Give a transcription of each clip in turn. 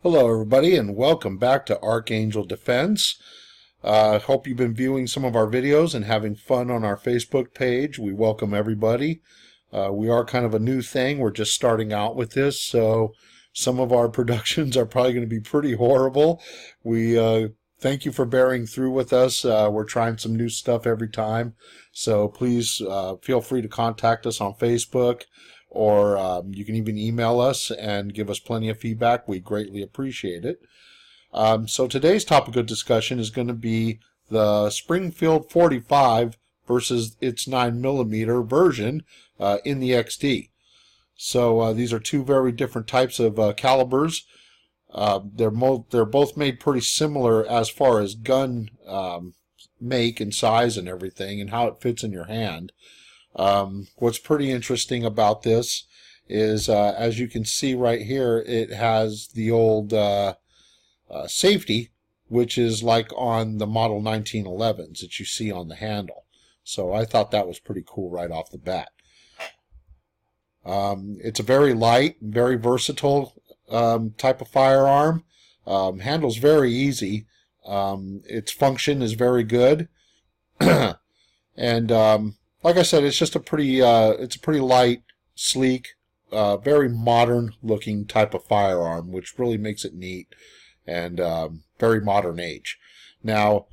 Hello everybody and welcome back to Archangel Defense. Hope you've been viewing some of our videos and having fun on our Facebook page. We welcome everybody. We are kind of a new thing. We're just starting out with this, so some of our productions are probably going to be pretty horrible. We thank you for bearing through with us. We're trying some new stuff every time, so please feel free to contact us on Facebook, or you can even email us and give us plenty of feedback. We greatly appreciate it. So today's topic of discussion is going to be the Springfield 45 versus its 9mm version in the XD. So these are two very different types of calibers. They're both made pretty similar as far as gun make and size and everything and how it fits in your hand. What's pretty interesting about this is, as you can see right here, it has the old safety, which is like on the model 1911s that you see on the handle. So I thought that was pretty cool right off the bat. It's a very light, very versatile type of firearm. Handles very easy. Its function is very good. And like I said, it's just a pretty light, sleek, very modern looking type of firearm, which really makes it neat and very modern age. Now,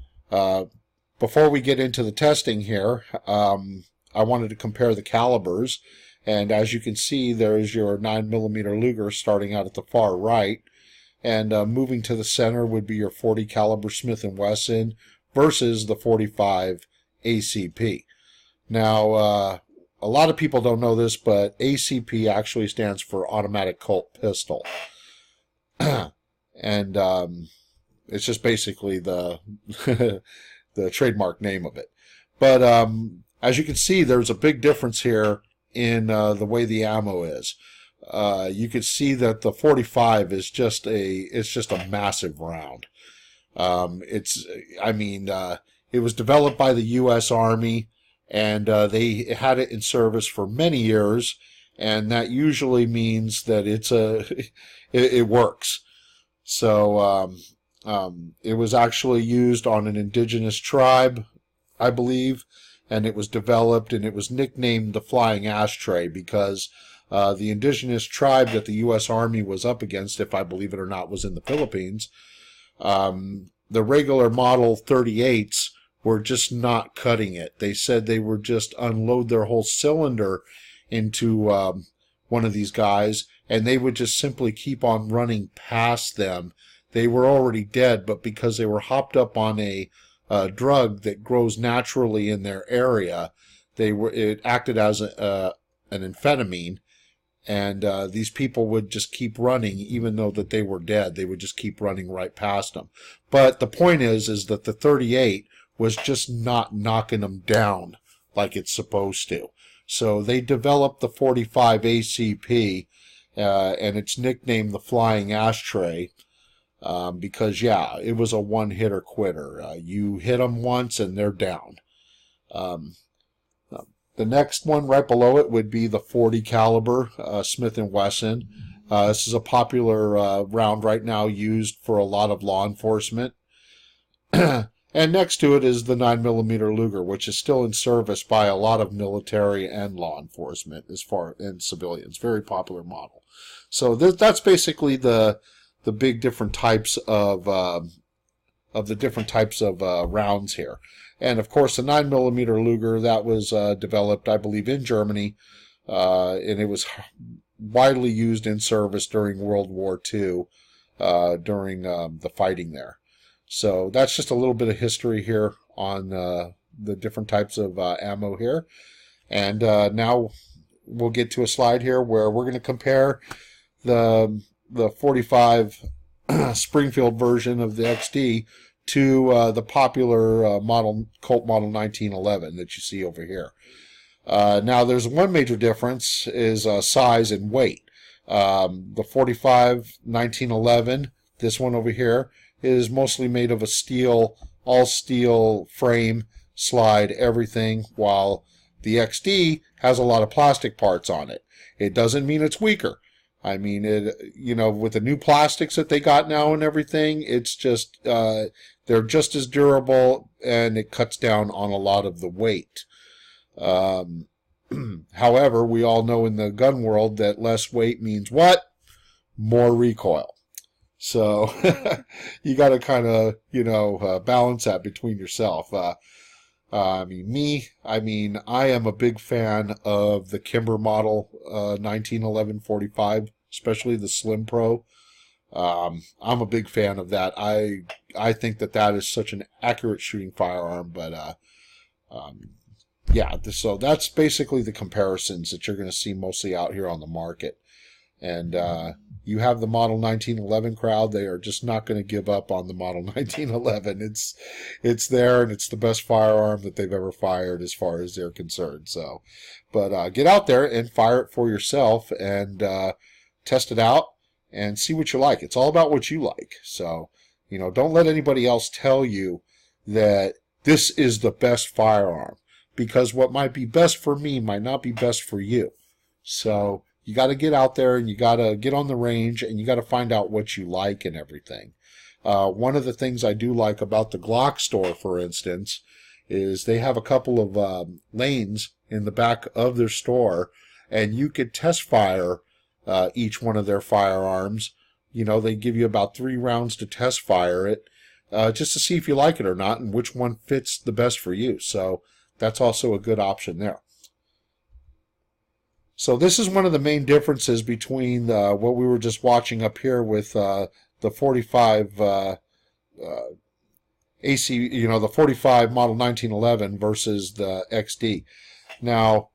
before we get into the testing here, I wanted to compare the calibers, and as you can see, there's your 9mm Luger starting out at the far right, and moving to the center would be your 40 caliber Smith & Wesson versus the 45 ACP. Now, a lot of people don't know this, but ACP actually stands for Automatic Colt Pistol. And it's just basically the the trademark name of it. But as you can see, there's a big difference here in the way the ammo is. You can see that the 45 is just a massive round. It was developed by the U.S. Army, and they had it in service for many years, and that usually means that it works. So it was actually used on an indigenous tribe, I believe, and it was developed and it was nicknamed the Flying Ashtray because the indigenous tribe that the U.S. Army was up against, if I believe it or not, was in the Philippines. The regular Model 38s were just not cutting it. They said they would just unload their whole cylinder into one of these guys, and they would just simply keep on running past them. They were already dead, but because they were hopped up on a drug that grows naturally in their area, it acted as an amphetamine, and these people would just keep running, even though that they were dead. They would just keep running right past them. But the point is that the 38 was just not knocking them down like it's supposed to. So they developed the 45 ACP, and it's nicknamed the Flying Ashtray, because, yeah, it was a one-hitter quitter. You hit them once and they're down. The next one right below it would be the 40 caliber Smith & Wesson. This is a popular round right now used for a lot of law enforcement. And next to it is the 9mm Luger, which is still in service by a lot of military and law enforcement and civilians. Very popular model. So that's basically the big different types of rounds here. And of course, the 9mm Luger, that was developed, I believe, in Germany, and it was widely used in service during World War II, during the fighting there. So that's just a little bit of history here on the different types of ammo here. And now we'll get to a slide here where we're going to compare the 45 Springfield version of the XD to the popular Colt Model 1911 that you see over here. Now there's one major difference is size and weight. The 45 1911, this one over here, is mostly made of a all steel frame, slide, everything, while the XD has a lot of plastic parts on it. It doesn't mean it's weaker. I mean, with the new plastics that they got now and everything, it's just, they're just as durable, and it cuts down on a lot of the weight. However, we all know in the gun world that less weight means what? More recoil. So you got to kind of, balance that between yourself. I am a big fan of the Kimber model 1911-45, especially the Slim Pro. I'm a big fan of that. I think that is such an accurate shooting firearm, but yeah, so that's basically the comparisons that you're going to see mostly out here on the market. And you have the Model 1911 crowd. They are just not going to give up on the Model 1911. It's there, and it's the best firearm that they've ever fired as far as they're concerned. So, but get out there and fire it for yourself and test it out and see what you like. It's all about what you like. So, don't let anybody else tell you that this is the best firearm, because what might be best for me might not be best for you. So you got to get out there, and you got to get on the range, and you got to find out what you like and everything. One of the things I do like about the Glock store, for instance, is they have a couple of lanes in the back of their store, and you could test fire each one of their firearms. They give you about 3 rounds to test fire it, just to see if you like it or not, and which one fits the best for you. So that's also a good option there. So this is one of the main differences between what we were just watching up here with the 45 AC, the 45 model 1911 versus the XD. Now,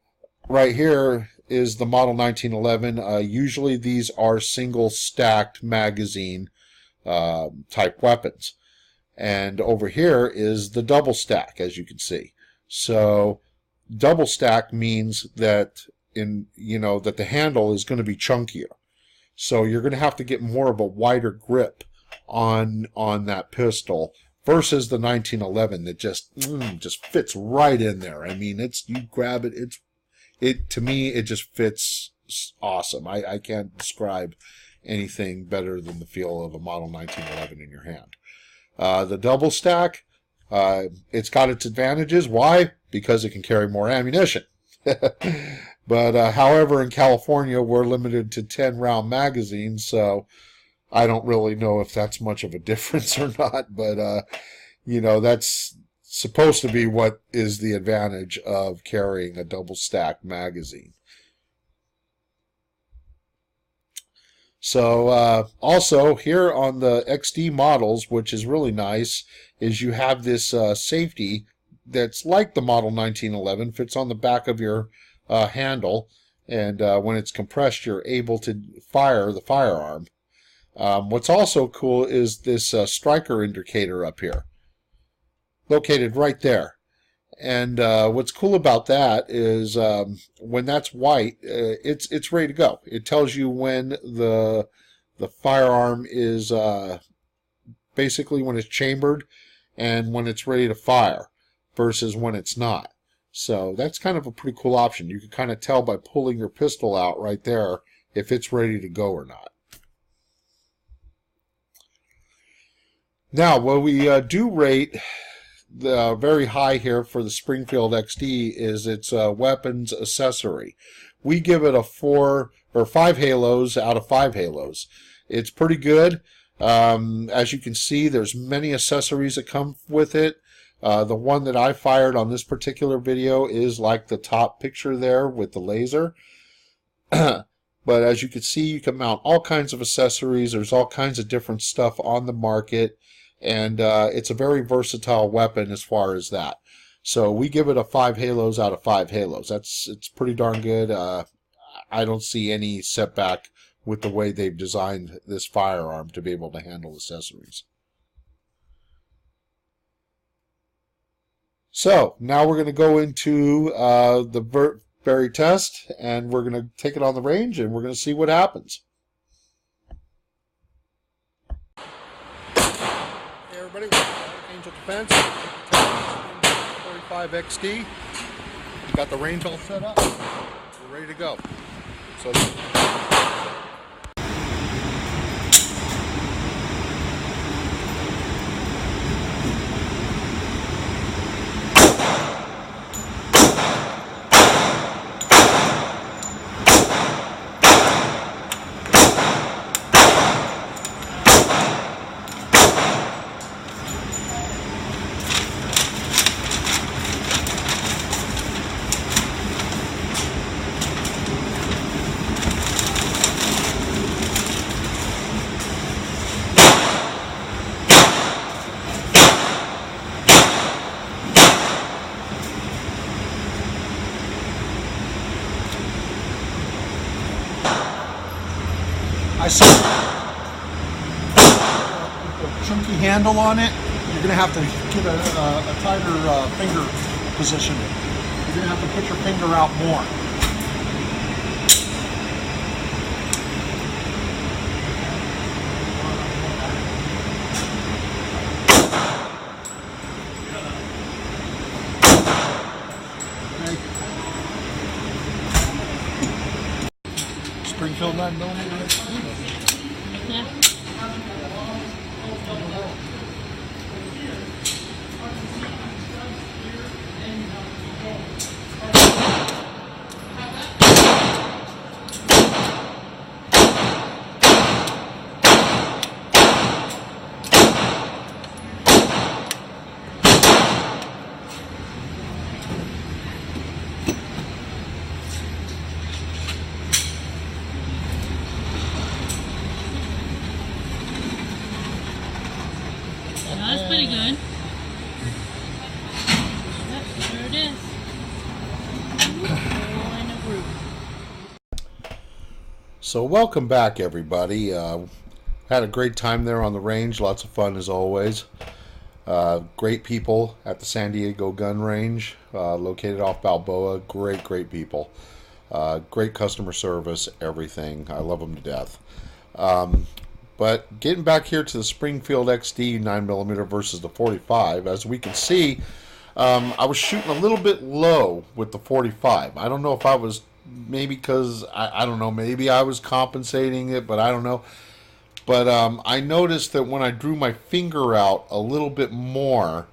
right here is the model 1911. Usually these are single stacked magazine type weapons. And over here is the double stack, as you can see. So double stack means that that the handle is going to be chunkier. So you're going to have to get more of a wider grip on that pistol versus the 1911 that just fits right in there. I mean, you grab it, to me, it just fits awesome. I can't describe anything better than the feel of a model 1911 in your hand. The double stack, it's got its advantages. Why? Because it can carry more ammunition. But however, in California, we're limited to 10-round magazines, so I don't really know if that's much of a difference or not. But, that's supposed to be what is the advantage of carrying a double-stack magazine. So also here on the XD models, which is really nice, is you have this safety that's like the model 1911, fits on the back of your handle, and when it's compressed, you're able to fire the firearm. What's also cool is this striker indicator up here, located right there. And what's cool about that is when that's white, it's ready to go. It tells you when the firearm is basically when it's chambered and when it's ready to fire versus when it's not. So that's kind of a pretty cool option. You can kind of tell by pulling your pistol out right there if it's ready to go or not. Now, what we do rate very high here for the Springfield XD is its weapons accessory. We give it a 4 or 5 halos out of 5 halos. It's pretty good. As you can see, there's many accessories that come with it. The one that I fired on this particular video is like the top picture there with the laser. But as you can see, you can mount all kinds of accessories. There's all kinds of different stuff on the market. And it's a very versatile weapon as far as that. So we give it a 5 halos out of 5 halos. It's pretty darn good. I don't see any setback with the way they've designed this firearm to be able to handle accessories. So now we're going to go into the very test, and we're going to take it on the range, and we're going to see what happens. Hey everybody, welcome to Angel Defense, 45 XD. We got the range all set up. We're ready to go. So chunky handle on it, you're going to have to get a tighter finger position. You're going to have to put your finger out more. Springfield 9mm. Yeah. That's pretty good. Yep, there it is. In a group. So welcome back, everybody. Had a great time there on the range. Lots of fun as always. Great people at the San Diego Gun Range, located off Balboa. Great people. Great customer service, everything. I love them to death. But getting back here to the Springfield XD 9mm versus the 45, as we can see, I was shooting a little bit low with the 45. I don't know if I was, maybe because, I don't know, maybe I was compensating it, but I don't know. But I noticed that when I drew my finger out a little bit more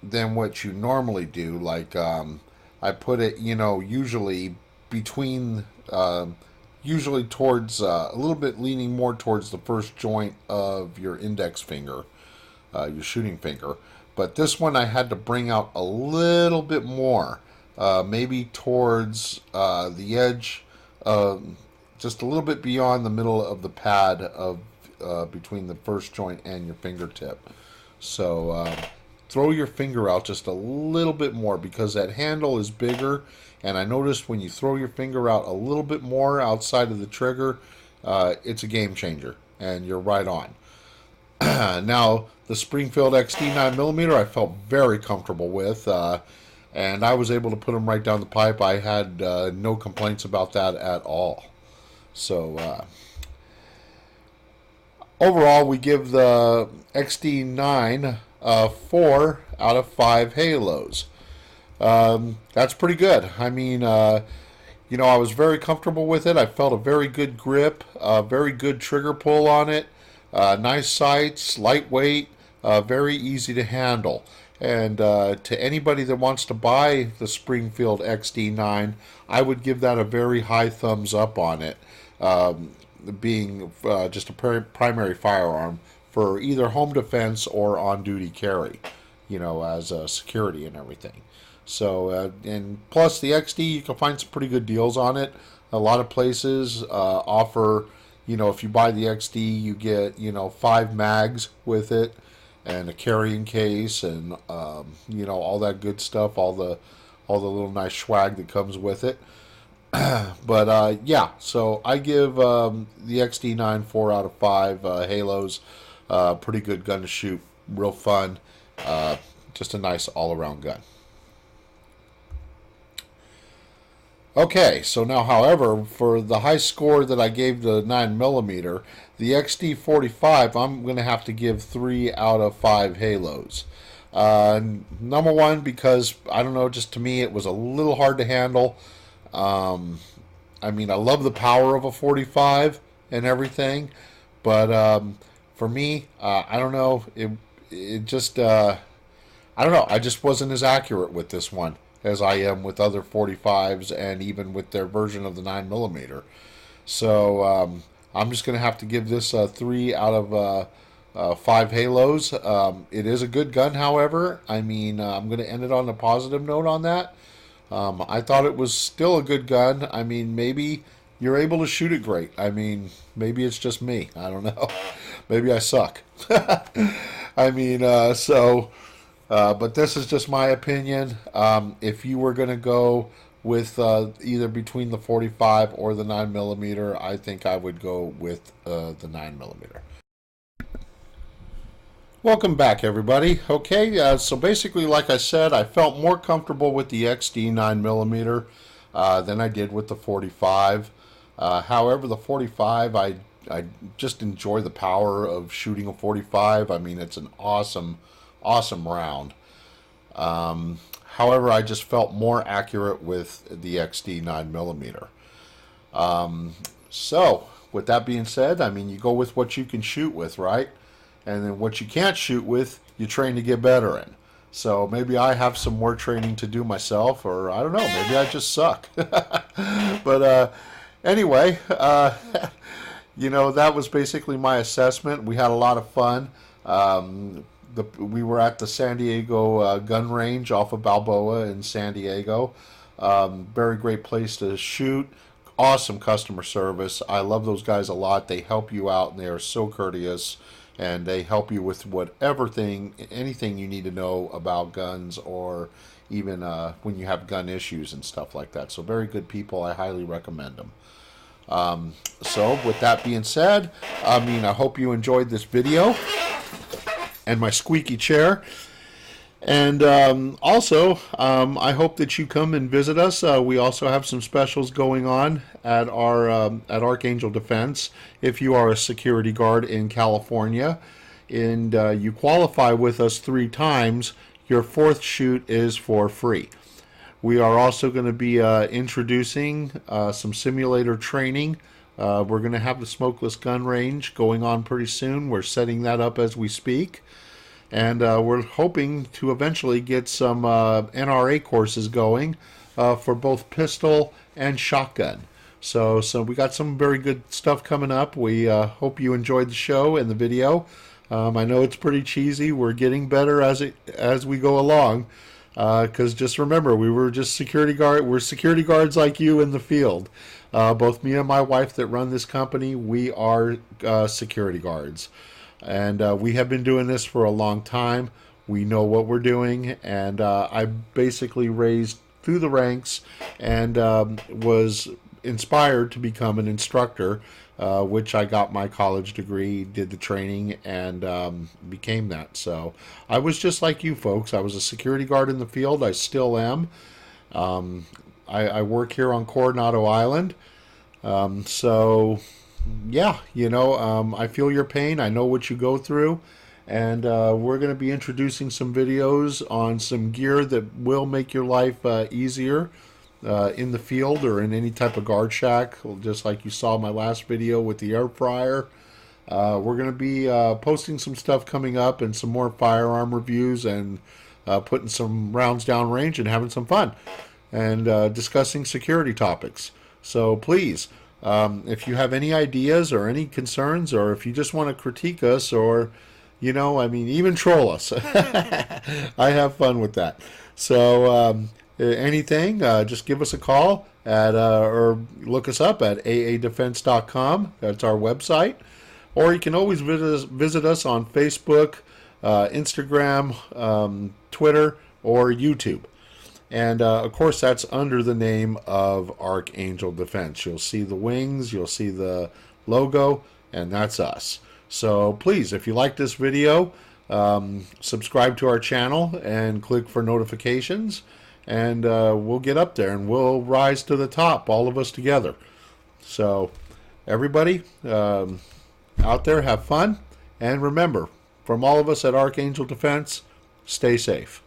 than what you normally do, like I put it, you know, usually between... usually towards, a little bit leaning more towards the first joint of your index finger, your shooting finger. But this one I had to bring out a little bit more, maybe towards the edge, just a little bit beyond the middle of the pad of between the first joint and your fingertip. So throw your finger out just a little bit more, because that handle is bigger. And I noticed when you throw your finger out a little bit more outside of the trigger, it's a game changer, and you're right on. Now, the Springfield XD 9mm I felt very comfortable with, and I was able to put them right down the pipe. I had no complaints about that at all. So, overall, we give the XD9 4 out of 5 halos. That's pretty good. I mean, you know, I was very comfortable with it. I felt a very good grip, very good trigger pull on it, nice sights, lightweight, very easy to handle. And to anybody that wants to buy the Springfield XD9, I would give that a very high thumbs up on it, being just a primary firearm for either home defense or on-duty carry, you know, as security and everything. So, and plus the XD, you can find some pretty good deals on it. A lot of places offer, you know, if you buy the XD, you get, you know, 5 mags with it and a carrying case and, you know, all that good stuff, all the little nice swag that comes with it. But, yeah, so I give the XD9 4 out of 5 halos. Pretty good gun to shoot, real fun, just a nice all-around gun. Okay, so now, however, for the high score that I gave the 9mm, the XD45, I'm going to have to give 3 out of 5 halos. Number one, because, I don't know, just to me, it was a little hard to handle. I mean, I love the power of a 45 and everything, but for me, I don't know, it just, I don't know, I just wasn't as accurate with this one as I am with other 45s and even with their version of the 9mm. So I'm just going to have to give this 3 out of 5 halos. It is a good gun, however. I mean, I'm going to end it on a positive note on that. I thought it was still a good gun. I mean, maybe you're able to shoot it great. I mean, maybe it's just me. I don't know. Maybe I suck. I mean, but this is just my opinion. If you were going to go with either between the 45 or the 9mm, I think I would go with the 9mm. Welcome back, everybody. Okay, so basically, like I said, I felt more comfortable with the XD 9mm than I did with the 45. However, the 45, I just enjoy the power of shooting a 45. I mean, it's an awesome, awesome round. However, I just felt more accurate with the XD 9mm. So, with that being said, I mean, you go with what you can shoot with, right? And then what you can't shoot with, you train to get better in. So maybe I have some more training to do myself, or I don't know, maybe I just suck. But anyway, you know, that was basically my assessment. We had a lot of fun. We were at the San Diego gun range off of Balboa in San Diego. Very great place to shoot. Awesome customer service. I love those guys a lot. They help you out, and they are so courteous. And they help you with anything you need to know about guns, or even when you have gun issues and stuff like that. So very good people. I highly recommend them. So with that being said, I mean, I hope you enjoyed this video and my squeaky chair. And also, I hope that you come and visit us. We also have some specials going on at our at Archangel Defense. If you are a security guard in California and you qualify with us 3 times, your 4th shoot is for free. We are also going to be introducing some simulator training. We're going to have the smokeless gun range going on pretty soon. We're setting that up as we speak. And we're hoping to eventually get some NRA courses going for both pistol and shotgun. So we got some very good stuff coming up. We hope you enjoyed the show and the video. I know it's pretty cheesy. We're getting better as we go along. Because just remember, we're security guards like you in the field. Both me and my wife that run this company, we are security guards. And we have been doing this for a long time. We know what we're doing. And I basically raised through the ranks and was inspired to become an instructor, which I got my college degree, did the training, and became that. So I was just like you folks. I was a security guard in the field. I still am. I work here on Coronado Island. So yeah, you know, I feel your pain. I know what you go through. And we're going to be introducing some videos on some gear that will make your life easier in the field or in any type of guard shack, just like you saw my last video with the air fryer. We're going to be posting some stuff coming up and some more firearm reviews and putting some rounds down range and having some fun and discussing security topics. So please, if you have any ideas or any concerns, or if you just want to critique us, or, you know, I mean, even troll us, I have fun with that. So anything, just give us a call at or look us up at aadefense.com. That's our website. Or you can always visit us on Facebook, Instagram, Twitter, or YouTube. And, of course, that's under the name of Archangel Defense. You'll see the wings, you'll see the logo, and that's us. So, please, if you like this video, subscribe to our channel and click for notifications. And we'll get up there and we'll rise to the top, all of us together. So, everybody out there, have fun. And remember, from all of us at Archangel Defense, stay safe.